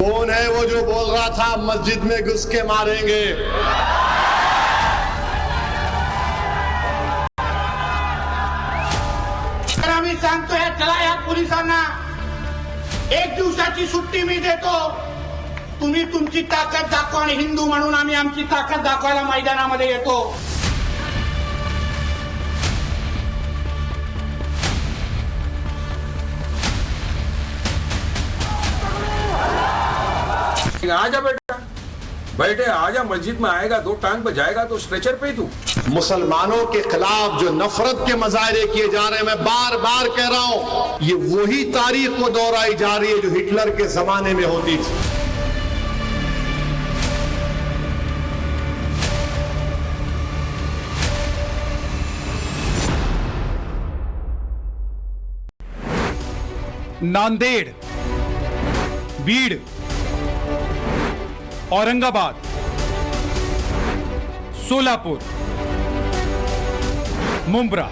कौन है वो जो बोल रहा था मस्जिद में घुस के मारेंगे? आम्ही सांगतोय चला या पोलिसांना एक दिवसाची सुट्टी मी देतो, तुम्ही तुमची ताकद दाखवा आणि हिंदू म्हणून आम्ही आमची ताकद दाखवायला मैदानामध्ये येतो। आजा बेटा, बैठे आजा, मस्जिद में आएगा दो टांग पे जाएगा तो स्ट्रेचर पे तू। मुसलमानों के खिलाफ जो नफरत के मुजाहरे किए जा रहे हैं, मैं बार बार कह रहा हूं, ये वही तारीख को दोहराई जा रही है जो हिटलर के जमाने में होती थी। नांदेड़, बीड़, औरंगाबाद, सोलापुर, मुंब्रा,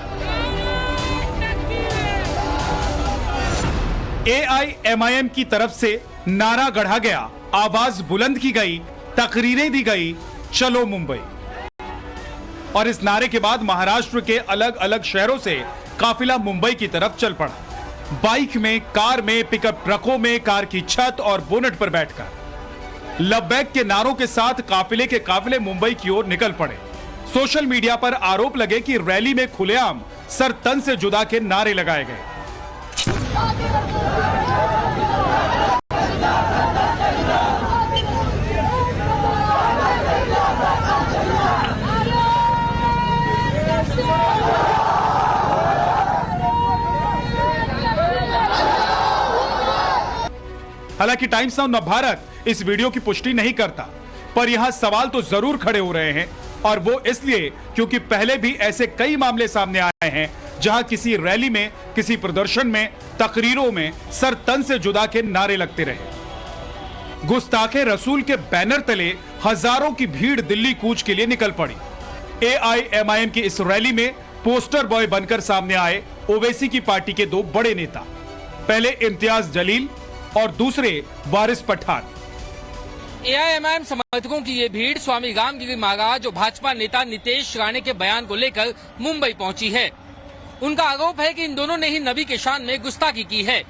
एआईएमआईएम की तरफ से नारा गढ़ा गया, आवाज बुलंद की गई, तकरीरें दी गई, चलो मुंबई। और इस नारे के बाद महाराष्ट्र के अलग अलग शहरों से काफिला मुंबई की तरफ चल पड़ा। बाइक में, कार में, पिकअप ट्रकों में, कार की छत और बोनट पर बैठकर लबैक के नारों के साथ काफिले के काफिले मुंबई की ओर निकल पड़े। सोशल मीडिया पर आरोप लगे कि रैली में खुलेआम सर तन से जुदा के नारे लगाए गए। हालांकि टाइम्स नाउ भारत इस वीडियो की पुष्टि नहीं करता, पर यहां सवाल तो जरूर खड़े हो रहे हैं, और वो इसलिए क्योंकि पहले भी ऐसे कई मामले सामने आए हैं जहां किसी रैली में, किसी प्रदर्शन में, तकरीरों में सर तन से जुदा के नारे लगते रहे। गुस्ताखे रसूल के बैनर तले हजारों की भीड़ दिल्ली कूच के लिए निकल पड़ी। एआईएमआईएम की इस रैली में पोस्टर बॉय बनकर सामने आए ओवैसी की पार्टी के दो बड़े नेता, पहले इम्तियाज जलील और दूसरे वारिस पठान। एआईएमआईएम समर्थकों की ये भीड़ स्वामी रामगिरी महाराज और भाजपा नेता नीतीश राणे के बयान को लेकर मुंबई पहुंची है। उनका आरोप है कि इन दोनों ने ही नबी के शान में गुस्ताखी की है।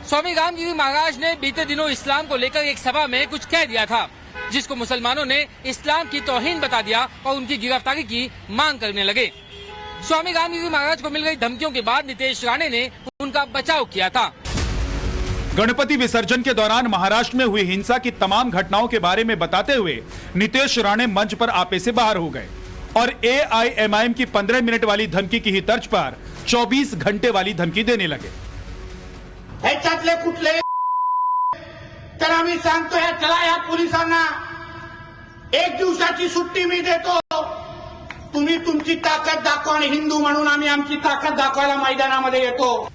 स्वामी रामगिरी महाराज ने बीते दिनों इस्लाम को लेकर एक सभा में कुछ कह दिया था, जिसको मुसलमानों ने इस्लाम की तौहीन बता दिया और उनकी गिरफ्तारी की मांग करने लगे। स्वामी रामगिरी महाराज को मिल गई धमकियों के बाद नीतीश राणे ने उनका बचाव किया था। गणपति विसर्जन के दौरान महाराष्ट्र में हुई हिंसा की तमाम घटनाओं के बारे में बताते हुए नीतीश राणे मंच पर आपे से बाहर हो गए और एआईएमआईएम की 15 मिनट वाली धमकी की ही तर्ज पर 24 घंटे वाली धमकी देने लगे। ह्याच्यातले कुठले तर आम्ही सांगतोय चला या पोलिसांना एक दिवसाची सुट्टी मी देतो, तुम्ही तुमची ताकद दाखवा आणि हिंदू म्हणून आम्ही आमची ताकद दाखवायला मैदानामध्ये येतो।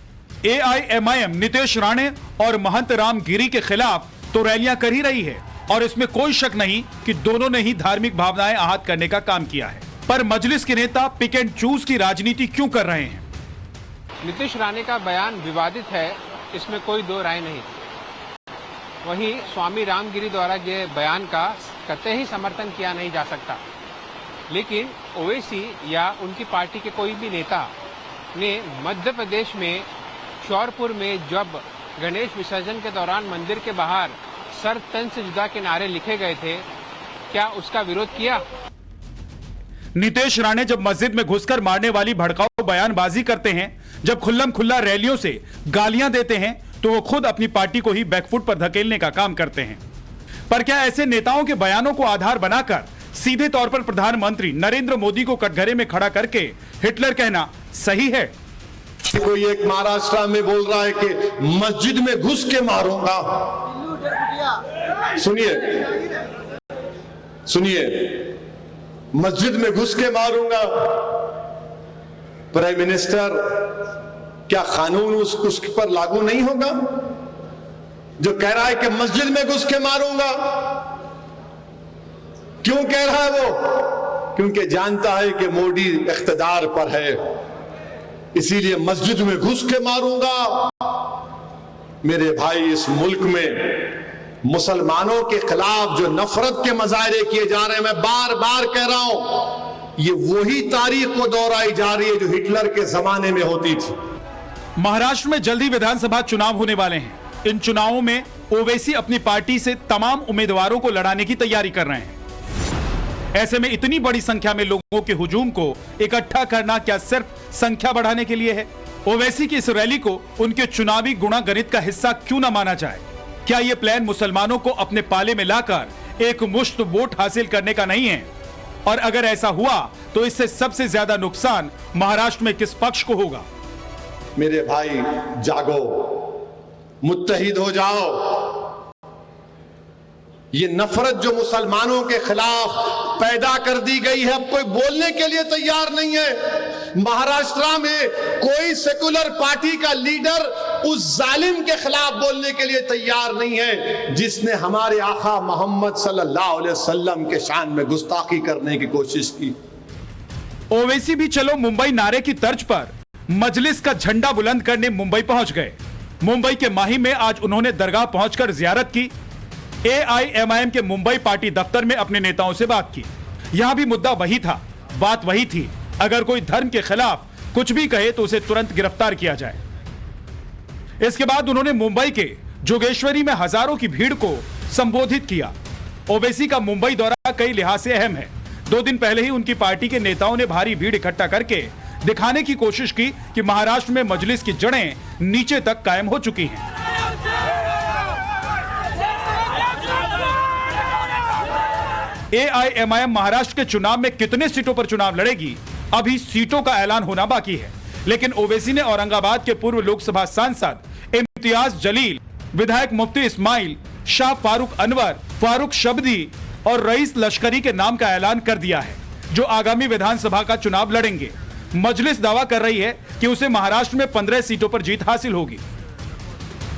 एआईएमआईएम नीतीश राणे और महंत रामगिरी के खिलाफ तो रैलियां कर ही रही है, और इसमें कोई शक नहीं कि दोनों ने ही धार्मिक भावनाएं आहत करने का काम किया है। पर मजलिस के नेता पिक एंड चूज की राजनीति क्यों कर रहे हैं? नीतीश राणे का बयान विवादित है, इसमें कोई दो राय नहीं। वहीं स्वामी रामगिरी द्वारा ये बयान का कतई ही समर्थन किया नहीं जा सकता, लेकिन ओवैसी या उनकी पार्टी के कोई भी नेता ने मध्य प्रदेश में श्योरपुर में जब गणेश विसर्जन के दौरान मंदिर के बाहर सर तन से जुदा के नारे लिखे गए थे, क्या उसका विरोध किया? नीतीश राणे जब मस्जिद में घुसकर मारने वाली भड़काऊ बयानबाजी करते हैं, जब खुल्लम खुल्ला रैलियों से गालियां देते हैं, तो वो खुद अपनी पार्टी को ही बैकफुट पर धकेलने का काम करते हैं। पर क्या ऐसे नेताओं के बयानों को आधार बनाकर सीधे तौर पर प्रधानमंत्री नरेंद्र मोदी को कटघरे में खड़ा करके हिटलर कहना सही है? कोई एक महाराष्ट्र में बोल रहा है कि मस्जिद में घुस के मारूंगा। सुनिए सुनिए, मस्जिद में घुस के मारूंगा। प्राइम मिनिस्टर, क्या कानून उस पर लागू नहीं होगा जो कह रहा है कि मस्जिद में घुस के मारूंगा? क्यों कह रहा है वो? क्योंकि जानता है कि मोदी इख्तिदार पर है, इसीलिए मस्जिद में घुस के मारूंगा। मेरे भाई, इस मुल्क में मुसलमानों के खिलाफ जो नफरत के मुजाहरे किए जा रहे हैं, मैं बार बार कह रहा हूं, ये वही तारीख को दोहराई जा रही है जो हिटलर के जमाने में होती थी। महाराष्ट्र में जल्दी विधानसभा चुनाव होने वाले हैं। इन चुनावों में ओवैसी अपनी पार्टी से तमाम उम्मीदवारों को लड़ाने की तैयारी कर रहे हैं। ऐसे में इतनी बड़ी संख्या में लोगों के हुजूम को इकट्ठा करना क्या सिर्फ संख्या बढ़ाने के लिए है? ओवैसी की इस रैली को उनके चुनावी गुणागणित का हिस्सा क्यों न माना जाए? क्या यह प्लान मुसलमानों को अपने पाले में लाकर एक मुश्त वोट हासिल करने का नहीं है? और अगर ऐसा हुआ तो इससे सबसे ज्यादा नुकसान महाराष्ट्र में किस पक्ष को होगा? मेरे भाई, जागो, मुत्तहिद हो जाओ। ये नफरत जो मुसलमानों के खिलाफ पैदा कर दी गई है, अब कोई बोलने के लिए तैयार नहीं है। महाराष्ट्र में कोई सेकुलर पार्टी का लीडर उस जालिम के खिलाफ बोलने के लिए तैयार नहीं है जिसने हमारे आका मोहम्मद सल्लल्लाहु अलैहि वसल्लम के शान में गुस्ताखी करने की कोशिश की। ओवैसी भी चलो मुंबई नारे की तर्ज पर मजलिस का झंडा बुलंद करने मुंबई पहुंच गए। मुंबई के माही में आज उन्होंने दरगाह पहुंचकर जियारत की। AIMIM के मुंबई पार्टी दफ्तर में अपने नेताओं से बात की। यहां भी मुद्दा वही था, बात वही थी, अगर कोई धर्म के खिलाफ कुछ भी कहे तो उसे तुरंत गिरफ्तार किया जाए। इसके बाद उन्होंने मुंबई के जोगेश्वरी में हजारों की भीड़ को संबोधित किया। ओवैसी का मुंबई दौरा कई लिहाज से अहम है। 2 दिन पहले ही उनकी पार्टी के नेताओं ने भारी भीड़ इकट्ठा करके दिखाने की कोशिश की कि महाराष्ट्र में मजलिस की जड़ें नीचे तक कायम हो चुकी हैं। AIMIM महाराष्ट्र के चुनाव में कितने सीटों पर चुनाव लड़ेगी, अभी सीटों का ऐलान होना बाकी है। लेकिन ओवैसी ने औरंगाबाद के पूर्व लोकसभा सांसद इम्तियाज जलील, विधायक मुफ्ती इस्माइल, शाह फारूक अनवर, फारूक शब्दी और रईस लश्करी के नाम का ऐलान कर दिया है, जो आगामी विधानसभा का चुनाव लड़ेंगे। मजलिस दावा कर रही है कि उसे महाराष्ट्र में 15 सीटों पर जीत हासिल होगी।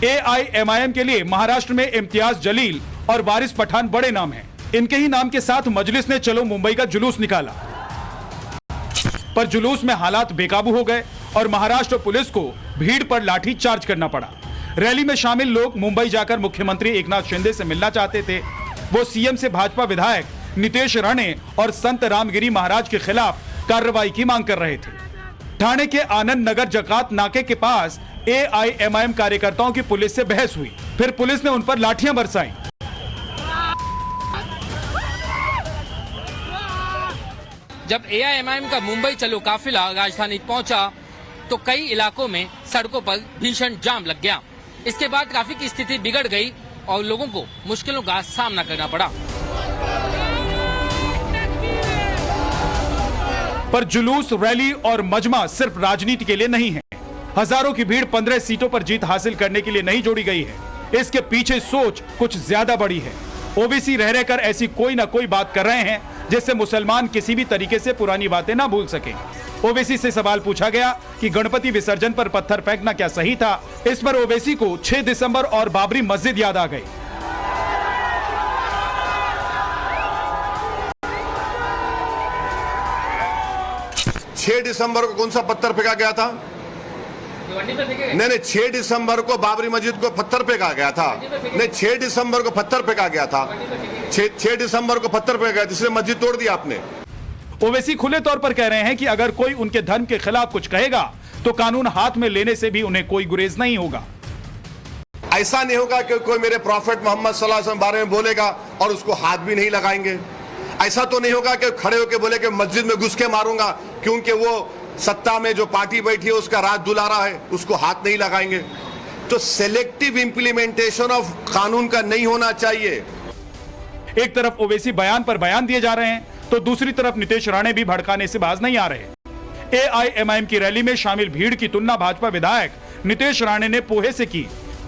AIMIM के लिए महाराष्ट्र में इम्तियाज जलील और वारिस पठान बड़े नाम हैं। इनके ही नाम के साथ मजलिस ने चलो मुंबई का जुलूस निकाला, पर जुलूस में हालात बेकाबू हो गए और महाराष्ट्र पुलिस को भीड़ पर लाठी चार्ज करना पड़ा। रैली में शामिल लोग मुंबई जाकर मुख्यमंत्री एकनाथ शिंदे से मिलना चाहते थे। वो सीएम से भाजपा विधायक नितेश राणे और संत रामगिरी महाराज के खिलाफ कार्रवाई की मांग कर रहे थे। ठाणे के आनंद नगर जकात नाके के पास AIMIM कार्यकर्ताओं की पुलिस से बहस हुई, फिर पुलिस ने उन पर लाठियां बरसाई। जब AIMIM का मुंबई चलो काफिला राजधानी पहुंचा तो कई इलाकों में सड़कों पर भीषण जाम लग गया। इसके बाद ट्रैफिक की स्थिति बिगड़ गई और लोगों को मुश्किलों का सामना करना पड़ा। पर जुलूस, रैली और मजमा सिर्फ राजनीति के लिए नहीं है। हजारों की भीड़ 15 सीटों पर जीत हासिल करने के लिए नहीं जोड़ी गई है। इसके पीछे सोच कुछ ज्यादा बड़ी है। ओबीसी रह रहकर ऐसी कोई ना कोई बात कर रहे हैं जिससे मुसलमान किसी भी तरीके से पुरानी बातें ना भूल सके। ओवैसी से सवाल पूछा गया कि गणपति विसर्जन पर पत्थर फेंकना क्या सही था। इस पर ओवैसी को 6 दिसंबर और बाबरी मस्जिद याद आ गई। छह दिसंबर को कौन सा पत्थर फेंका गया था? नहीं, 6 दिसंबर को बाबरी मस्जिद को पत्थर फेंका गया था। नहीं, 6 दिसंबर को पत्थर फेंका गया था। 6 दिसंबर को पत्थर फेंका गया, जिससे मस्जिद तोड़ दी आपने। ओवैसी खुले तौर पर कह रहे हैं कि अगर कोई उनके धर्म के खिलाफ कुछ कहेगा तो कानून हाथ में लेने से भी उन्हें कोई गुरेज नहीं होगा। ऐसा नहीं होगा कि कोई मेरे प्रॉफिट मोहम्मद सल्लल्लाहु अलैहि वसल्लम बारे में बोलेगा और उसको हाथ भी नहीं लगाएंगे। ऐसा तो नहीं होगा कि खड़े होकर बोले कि मस्जिद में घुस के मारूंगा, क्योंकि वो सत्ता में जो पार्टी बैठी है उसका राज दुलारा है, उसको हाथ नहीं लगाएंगे। तो सेलेक्टिव इंप्लीमेंटेशन ऑफ कानून का नहीं होना चाहिए। एक तरफ ओवैसी बयान पर बयान दिए जा रहे हैं तो दूसरी तरफ नितेश राणे भी भड़काने से बाज नहीं आ रहे। AIMIM की रैली में शामिल भीड़ की तुलना भाजपा विधायक नितेश राणे ने पोहे से की।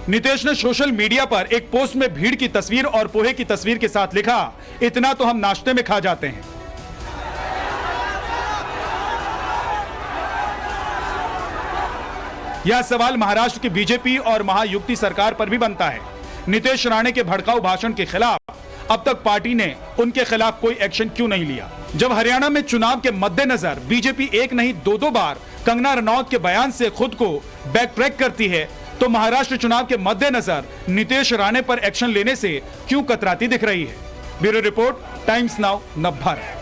नितेश ने सोशल मीडिया पर एक पोस्ट में भीड़ की तस्वीर और पोहे की तस्वीर के साथ लिखा, इतना तो हम नाश्ते में खा जाते हैं। यह सवाल महाराष्ट्र की बीजेपी और महायुति सरकार पर भी बनता है। नितेश राणे के भड़काऊ भाषण के खिलाफ अब तक पार्टी ने उनके खिलाफ कोई एक्शन क्यों नहीं लिया? जब हरियाणा में चुनाव के मद्देनजर बीजेपी एक नहीं 2 बार कंगना रनौत के बयान से खुद को बैक ट्रैक करती है, तो महाराष्ट्र चुनाव के मद्देनजर नीतीश राणे पर एक्शन लेने से क्यों कतराती दिख रही है? Bureau report, times now Navbharat.